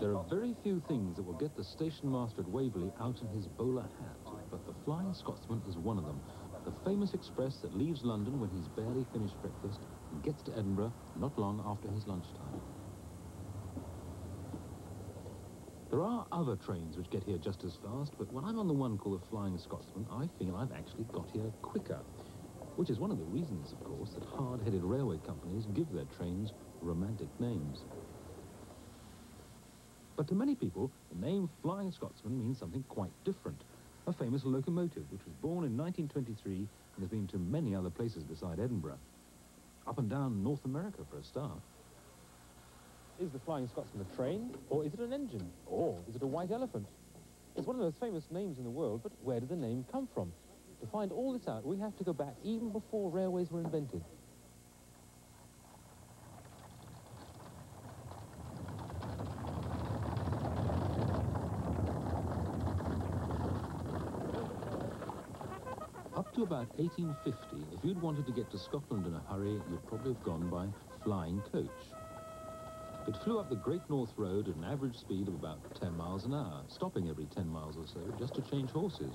There are very few things that will get the station master at Waverley out in his bowler hat, but the Flying Scotsman is one of them. The famous express that leaves London when he's barely finished breakfast and gets to Edinburgh not long after his lunchtime. There are other trains which get here just as fast, but when I'm on the one called the Flying Scotsman, I feel I've actually got here quicker, which is one of the reasons, of course, that hard-headed railway companies give their trains romantic names. But to many people, the name Flying Scotsman means something quite different. A famous locomotive which was born in 1923 and has been to many other places beside Edinburgh. Up and down North America for a start. Is the Flying Scotsman a train, or is it an engine, or is it a white elephant? It's one of the most famous names in the world, but where did the name come from? To find all this out, we have to go back even before railways were invented. Up to about 1850, if you'd wanted to get to Scotland in a hurry, you'd probably have gone by flying coach. It flew up the Great North Road at an average speed of about 10 miles an hour, stopping every 10 miles or so just to change horses.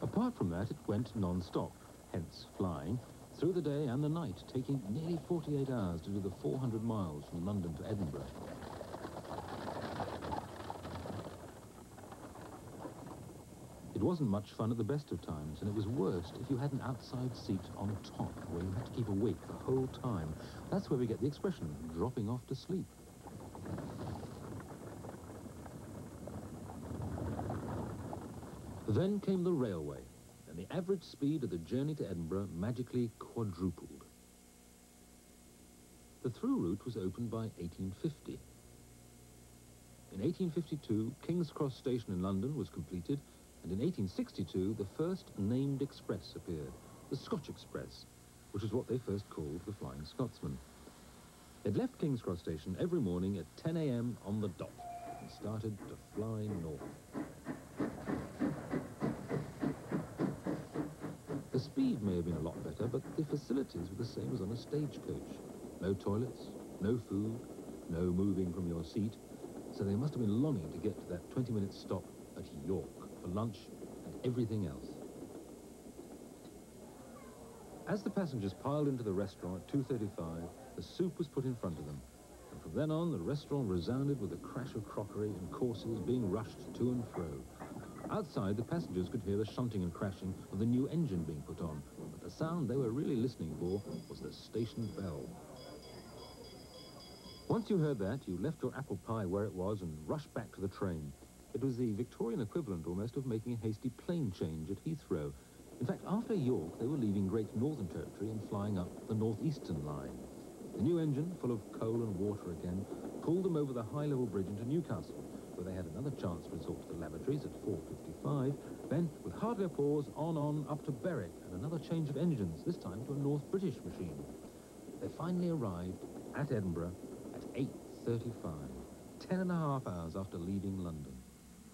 Apart from that, it went non-stop, hence flying, through the day and the night, taking nearly 48 hours to do the 400 miles from London to Edinburgh. It wasn't much fun at the best of times, and it was worst if you had an outside seat on top, where you had to keep awake the whole time. That's where we get the expression, dropping off to sleep. Then came the railway, and the average speed of the journey to Edinburgh magically quadrupled. The through route was opened by 1850. In 1852, King's Cross Station in London was completed, and in 1862, the first named express appeared, the Scotch Express, which is what they first called the Flying Scotsman. It left King's Cross Station every morning at 10 a.m. on the dot and started to fly north. The speed may have been a lot better, but the facilities were the same as on a stagecoach. No toilets, no food, no moving from your seat, so they must have been longing to get to that 20-minute stop at York for lunch and everything else. As the passengers piled into the restaurant at 2:35, the soup was put in front of them, and from then on the restaurant resounded with the crash of crockery and courses being rushed to and fro. Outside, the passengers could hear the shunting and crashing of the new engine being put on, but the sound they were really listening for was the station bell. Once you heard that, you left your apple pie where it was and rushed back to the train. It was the Victorian equivalent almost of making a hasty plane change at Heathrow. In fact, after York, they were leaving Great Northern Territory and flying up the northeastern line. The new engine, full of coal and water again, pulled them over the high-level bridge into Newcastle, where they had another chance to resort to the lavatories at 4:55. Then, with hardly a pause, on up to Berwick, and another change of engines, this time to a North British machine. They finally arrived at Edinburgh at 8:35, 10.5 hours after leaving London.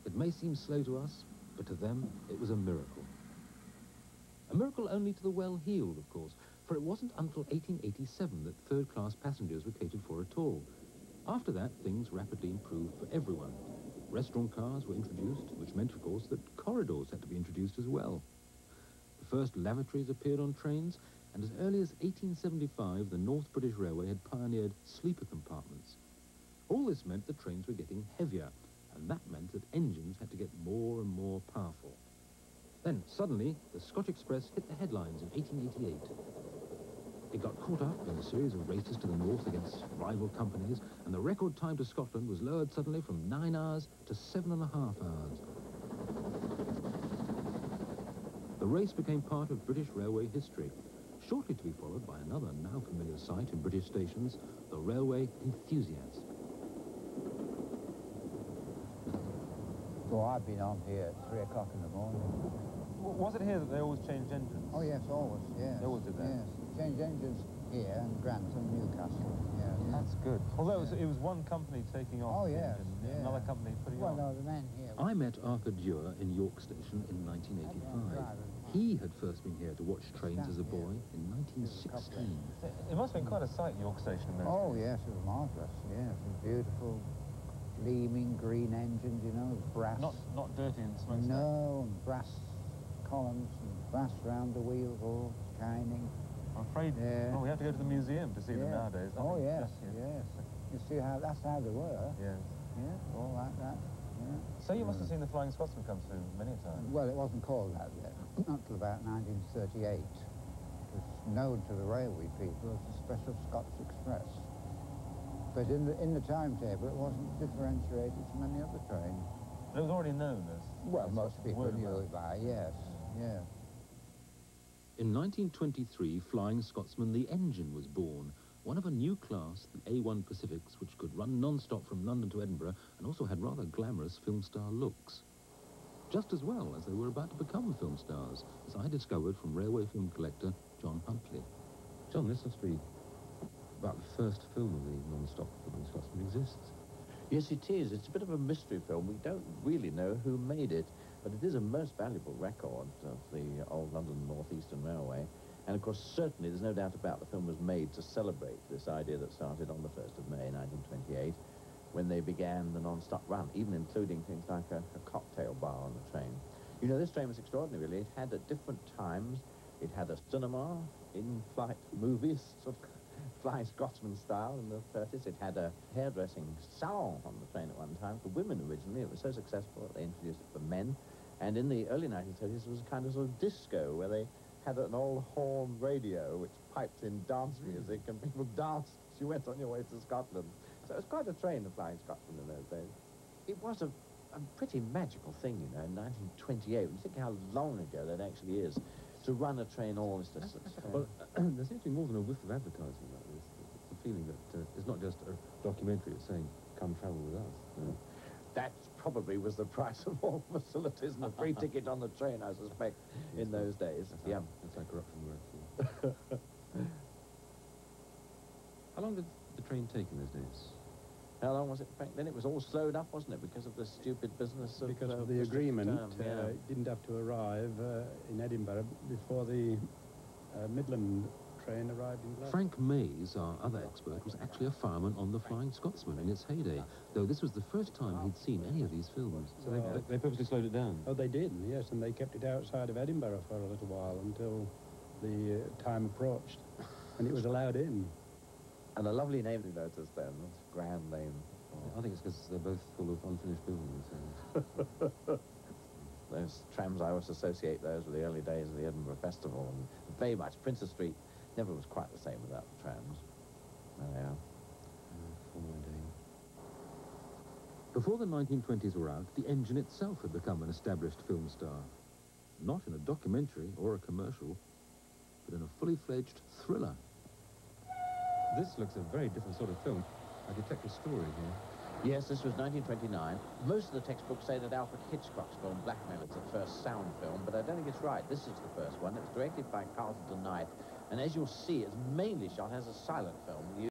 It may seem slow to us, but to them it was a miracle. A miracle only to the well-heeled, of course, for it wasn't until 1887 that third-class passengers were catered for at all. After that, things rapidly improved for everyone. Restaurant cars were introduced, which meant, of course, that corridors had to be introduced as well. The first lavatories appeared on trains, and as early as 1875, the North British Railway had pioneered sleeper compartments. All this meant the trains were getting heavier, and that meant that engines had to get more and more powerful. Then, suddenly, the Scotch Express hit the headlines in 1888. It got caught up in a series of races to the north against rival companies, and the record time to Scotland was lowered suddenly from 9 hours to 7.5 hours. The race became part of British railway history, shortly to be followed by another now familiar sight in British stations, the railway enthusiast. Well, I've been on here at 3 o'clock in the morning. Was it here that they always changed engines? Oh, yes, always, yes. They always did that? Yes, changed engines here and Grantham, Newcastle. Yeah, yeah. That's good. Although it was one company taking off the engine, another company putting well, on. no, the men here... I met Arthur Dewar in York Station in 1985. He had first been here to watch trains as a boy in 1916. It must have been quite a sight, York Station. Oh, yes, it was marvellous. Yes, it was beautiful, gleaming green engines, you know, brass. Not dirty and smoke. No, and brass columns and brass round the wheels, all shining. I'm afraid we have to go to the museum to see them nowadays. Oh, yes, yes. You see how, that's how they were. Yes. Yeah, all like that. Yeah. So you must have seen the Flying Scotsman come through many times. Well, it wasn't called that yet, not until about 1938. It was known to the railway people as the Special Scots Express. But in the timetable, it wasn't differentiated from any other train. But it was already known as... Well, most people knew it by, yes, yeah. In 1923, Flying Scotsman the engine was born, one of a new class, the A1 Pacifics, which could run non-stop from London to Edinburgh and also had rather glamorous film star looks. Just as well as they were about to become film stars, as I discovered from railway film collector John Huntley. John, this must be about the first film of the non-stop Flying Scotsman exists. Yes, it is. It's a bit of a mystery film. We don't really know who made it, but it is a most valuable record of the old London North Eastern Railway. And, of course, certainly there's no doubt about the film was made to celebrate this idea that started on the 1st of May, 1928, when they began the non-stop run, even including things like a cocktail bar on the train. You know, this train was extraordinary, really. It had, at different times, it had a cinema, in-flight movies, sort of Flying Scotsman style in the 30s. It had a hairdressing salon on the train at one time for women originally. It was so successful that they introduced it for men. And in the early 1930s, it was a kind of sort of disco where they had an old horn radio which piped in dance music and people danced as you went on your way to Scotland. So it was quite a train, the Flying Scotsman in those days. It was a pretty magical thing, you know, in 1928. When you think how long ago that actually is, to run a train all this distance. Well, there seems to be more than a whiff of advertising about this. It's a feeling that it's not just a documentary, it's saying, come travel with us. Mm. That probably was the price of all facilities and a free ticket on the train, I suspect, in those days. That's how corruption works. How long did the train take in those days? How long was it back then? It was all slowed up, wasn't it, because of the stupid business of... Because of the agreement, it didn't have to arrive in Edinburgh before the Midland train arrived in Glasgow. Frank Mays, our other expert, was actually a fireman on the Flying Scotsman in its heyday, though this was the first time he'd seen any of these films. So they purposely slowed it down? Oh, they did, yes, and they kept it outside of Edinburgh for a little while until the time approached, and it was allowed in. And a lovely name, you noticed then, Grand Lane. I think it's because they're both full of unfinished buildings. Those trams, I always associate those with the early days of the Edinburgh Festival, and very much Princess Street never was quite the same without the trams. There they are. Before the 1920s were out, the engine itself had become an established film star. Not in a documentary or a commercial, but in a fully fledged thriller. This looks a very different sort of film. I detect a story here. Yes, this was 1929. Most of the textbooks say that Alfred Hitchcock's film Blackmail is the first sound film, but I don't think it's right. This is the first one. It's directed by Carlton Knight, and as you'll see, it's mainly shot as a silent film.